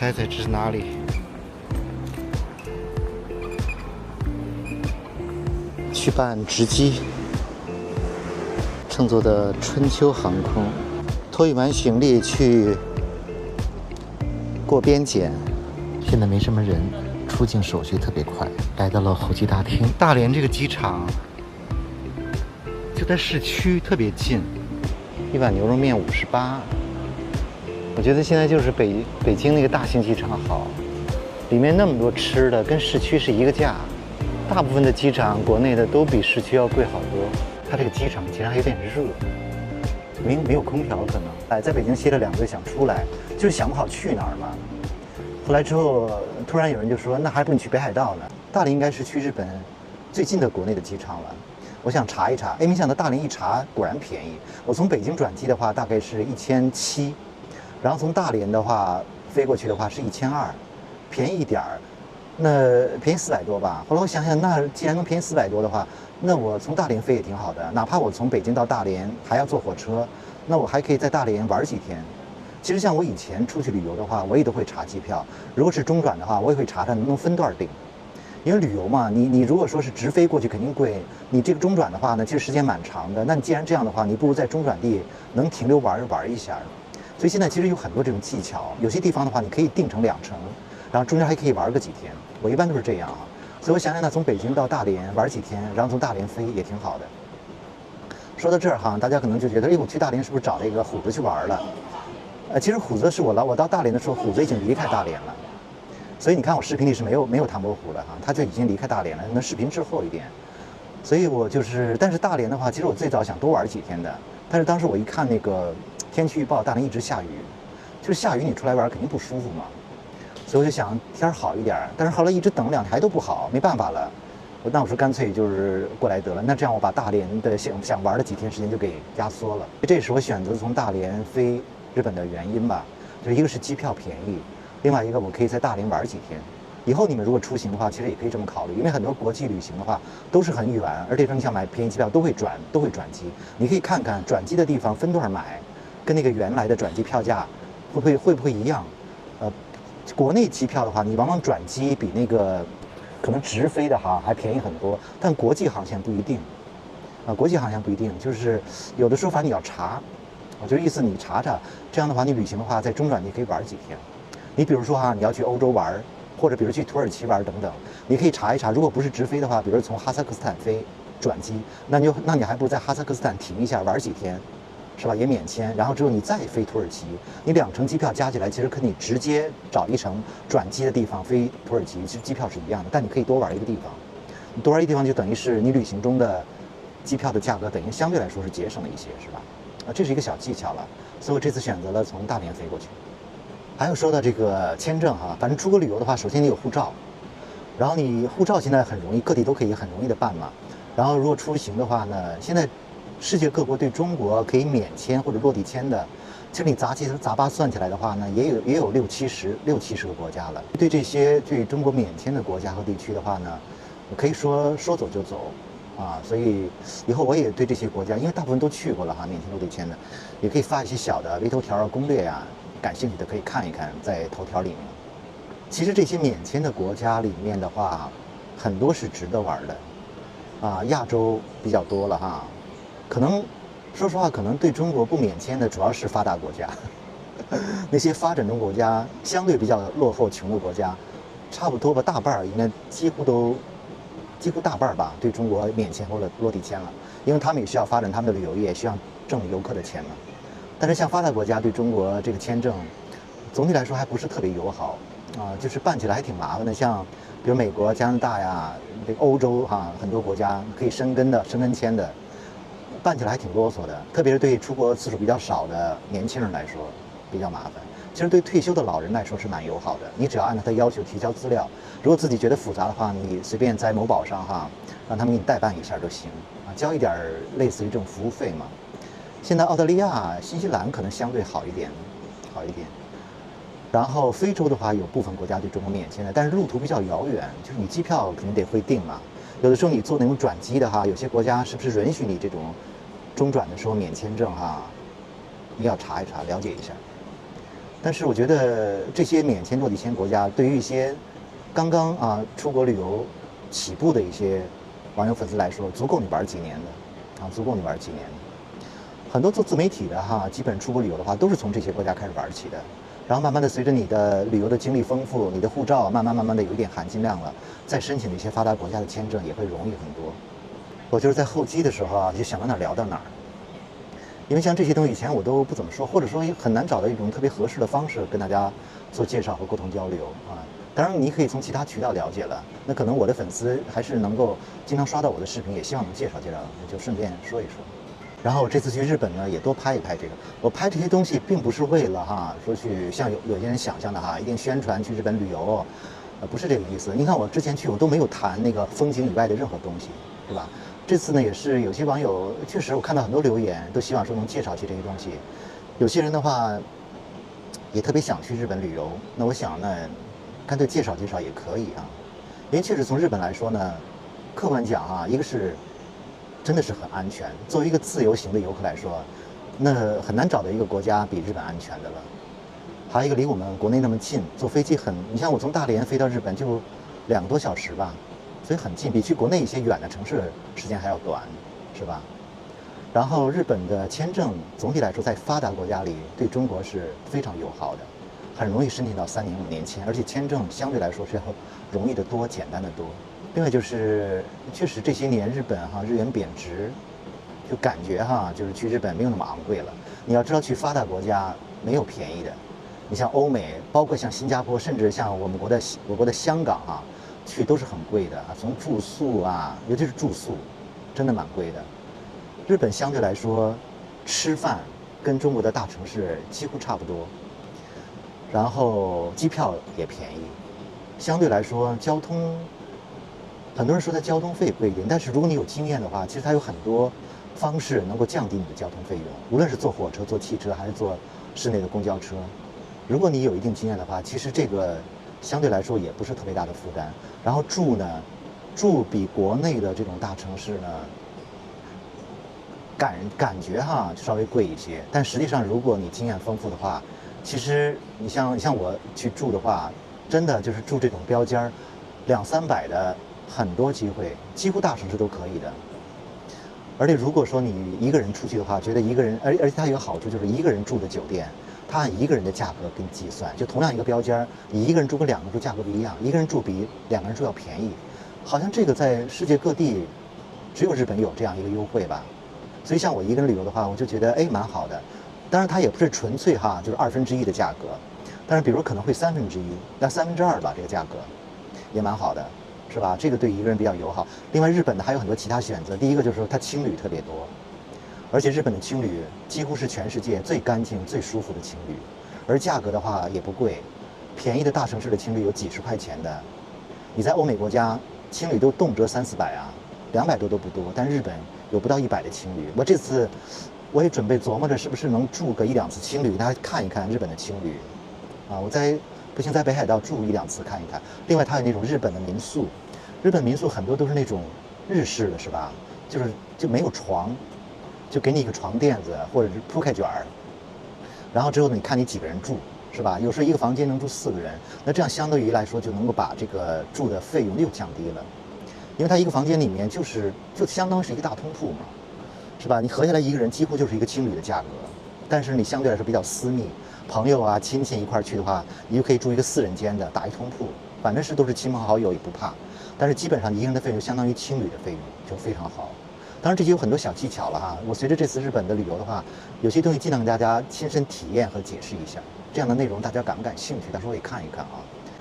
猜猜这是哪里？去办值机，乘坐的春秋航空，托运完行李去过边检。现在没什么人，出境手续特别快。来到了候机大厅，大连这个机场就在市区，特别近。一碗牛肉面58。我觉得现在就是北京那个大型机场好，里面那么多吃的，跟市区是一个价。大部分的机场，国内的都比市区要贵好多。它这个机场竟然还有点热，没有空调可能。哎，在北京歇了2个月，想出来，就是想不好去哪儿嘛。后来之后，突然有人就说，那还不如你去北海道呢。大连应该是去日本最近的国内的机场了。我想查一查，哎，没想到大连一查果然便宜。我从北京转机的话，大概是1700。然后从大连的话飞过去的话是1200，便宜一点儿，那便宜400多吧。后来我想想，那既然能便宜400多的话，那我从大连飞也挺好的。哪怕我从北京到大连还要坐火车，那我还可以在大连玩几天。其实像我以前出去旅游的话，我也都会查机票。如果是中转的话，我也会查查能不能分段订。因为旅游嘛，你如果说是直飞过去肯定贵，你这个中转的话呢，其实时间蛮长的。那你既然这样的话，你不如在中转地能停留玩一下。所以现在其实有很多这种技巧，有些地方的话你可以定成2程，然后中间还可以玩个几天。我一般都是这样啊。所以我想想呢，从北京到大连玩几天，然后从大连飞也挺好的。说到这儿哈，大家可能就觉得，哎，我去大连是不是找那个虎子去玩了？其实虎子是我到大连的时候，虎子已经离开大连了。所以你看我视频里是没有唐伯虎的哈，他就已经离开大连了，那视频滞后一点。所以我就是，但是大连的话，其实我最早想多玩几天的，但是当时我一看那个天气预报，大连一直下雨，就是下雨你出来玩肯定不舒服嘛，所以我就想天好一点，但是后来一直等2天还都不好，没办法了，那我说干脆就是过来得了，那这样我把大连的想玩的几天时间就给压缩了，这也是我选择从大连飞日本的原因吧，就是一个是机票便宜，另外一个我可以在大连玩几天。以后你们如果出行的话，其实也可以这么考虑，因为很多国际旅行的话都是很远，而且说你想买便宜机票都会转机，你可以看看转机的地方分段买，跟那个原来的转机票价会不会一样？国内机票的话，你往往转机比那个可能直飞的哈还便宜很多，但国际航线不一定，国际航线不一定，就是有的时候反正你要查，我就意思你查查，这样的话你旅行的话在中转你可以玩几天，你比如说哈你要去欧洲玩。或者比如去土耳其玩等等，你可以查一查。如果不是直飞的话，比如从哈萨克斯坦飞转机，那你还不如在哈萨克斯坦停一下玩几天，是吧？也免签。然后之后你再飞土耳其，你2程机票加起来，其实跟你直接找1程转机的地方飞土耳其，其实机票是一样的。但你可以多玩一个地方，你多玩一个地方就等于是你旅行中的机票的价格等于相对来说是节省了一些，是吧？这是一个小技巧了。所以我这次选择了从大连飞过去。还有说到这个签证哈，反正出国旅游的话，首先你有护照，然后你护照现在很容易，各地都可以很容易的办嘛。然后如果出行的话呢，现在世界各国对中国可以免签或者落地签的，其实你杂八算起来的话呢，也有60-70个国家了。对这些对中国免签的国家和地区的话呢，可以说走就走啊。所以以后我也对这些国家，因为大部分都去过了哈，免签落地签的，也可以发一些小的微头条攻略呀。感兴趣的可以看一看，在头条里面。其实这些免签的国家里面的话，很多是值得玩的，亚洲比较多了哈。可能说实话，可能对中国不免签的主要是发达国家，那些发展中国家相对比较落后穷的国家，差不多吧，大半应该几乎大半吧，对中国免签或者落地签了，因为他们也需要发展他们的旅游业，需要挣游客的钱嘛。但是像发达国家对中国这个签证，总体来说还不是特别友好就是办起来还挺麻烦的。像比如美国、加拿大呀，这个欧洲很多国家可以申根签的，办起来还挺啰嗦的。特别是对出国次数比较少的年轻人来说比较麻烦。其实对退休的老人来说是蛮友好的，你只要按照他要求提交资料，如果自己觉得复杂的话，你随便在某宝上让他们给你代办一下就行交一点类似于这种服务费嘛。现在澳大利亚、新西兰可能相对好一点。然后非洲的话，有部分国家对中国免签的，但是路途比较遥远，就是你机票肯定得会订嘛。有的时候你做那种转机的有些国家是不是允许你这种中转的时候免签证你要查一查，了解一下。但是我觉得这些免签落地签国家，对于一些刚刚出国旅游起步的一些网友粉丝来说，足够你玩几年的，足够你玩几年的。很多做自媒体的基本出国旅游的话，都是从这些国家开始玩起的。然后慢慢的，随着你的旅游的经历丰富，你的护照慢慢的有一点含金量了，再申请一些发达国家的签证也会容易很多。我就是在候机的时候就想到哪儿聊到哪儿。因为像这些东西以前我都不怎么说，或者说很难找到一种特别合适的方式跟大家做介绍和沟通交流当然你可以从其他渠道了解了，那可能我的粉丝还是能够经常刷到我的视频，也希望能介绍介绍，就顺便说一说。然后我这次去日本呢，也多拍一拍这个。我拍这些东西并不是为了说去像有些人想象的一定宣传去日本旅游，不是这个意思。你看我之前去我都没有谈那个风景以外的任何东西，对吧？这次呢也是有些网友确实我看到很多留言都希望说能介绍起这些东西，有些人的话也特别想去日本旅游，那我想呢干脆介绍介绍也可以因为确实从日本来说呢，客观讲一个是真的是很安全，作为一个自由行的游客来说，那很难找到一个国家比日本安全的了。还有一个离我们国内那么近，坐飞机你像我从大连飞到日本就2个多小时吧，所以很近，比去国内一些远的城市时间还要短，是吧？然后日本的签证总体来说在发达国家里对中国是非常友好的，很容易申请到3年5年签，而且签证相对来说是要容易得多、简单得多。另外就是确实这些年日本日元贬值，就感觉就是去日本没有那么昂贵了。你要知道去发达国家没有便宜的，你像欧美，包括像新加坡，甚至像我国的香港去都是很贵的从住宿尤其是住宿，真的蛮贵的。日本相对来说，吃饭跟中国的大城市几乎差不多，然后机票也便宜，相对来说交通，很多人说它交通费贵一点，但是如果你有经验的话，其实它有很多方式能够降低你的交通费用，无论是坐火车、坐汽车还是坐室内的公交车。如果你有一定经验的话，其实这个相对来说也不是特别大的负担。然后住比国内的这种大城市呢，感觉稍微贵一些，但实际上如果你经验丰富的话，其实你像我去住的话，真的就是住这种标间200-300的很多机会，几乎大城市都可以的。而且如果说你一个人出去的话，觉得一个人，而且它有个好处就是一个人住的酒店，它按一个人的价格给你计算，就同样一个标间，你一个人住跟2个人住价格不一样，一个人住比2个人住要便宜，好像这个在世界各地只有日本有这样一个优惠吧。所以像我一个人旅游的话，我就觉得蛮好的。当然它也不是纯粹就是1/2的价格，但是比如可能会1/3，那2/3吧，这个价格也蛮好的，是吧？这个对一个人比较友好。另外日本的还有很多其他选择，第一个就是说它青旅特别多，而且日本的青旅几乎是全世界最干净最舒服的青旅，而价格的话也不贵，便宜的大城市的青旅有几十块钱的，你在欧美国家青旅都动辄300-400，200多都不多，但日本有不到100的青旅。我这次我也准备琢磨着是不是能住个1-2次青旅，大家看一看日本的青旅我不行在北海道住1-2次看一看。另外它有那种日本的民宿，日本民宿很多都是那种日式的，是吧？就没有床，就给你一个床垫子或者是铺盖卷然后之后你看你几个人住，是吧？有时候一个房间能住4个人，那这样相对于来说就能够把这个住的费用又降低了，因为它一个房间里面就相当于是一个大通铺嘛，是吧？你合下来一个人几乎就是一个青旅的价格，但是你相对来说比较私密，朋友亲戚一块去的话，你就可以住一个4人间的打一通铺，反正都是亲朋好友也不怕。但是基本上一个人的费用相当于青旅的费用，就非常好。当然这些有很多小技巧了我随着这次日本的旅游的话，有些东西尽量跟大家亲身体验和解释一下，这样的内容大家感不感兴趣？到时候也看一看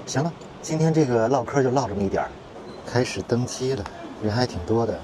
行了，今天这个唠嗑就唠这么一点儿，开始登机了，人还挺多的。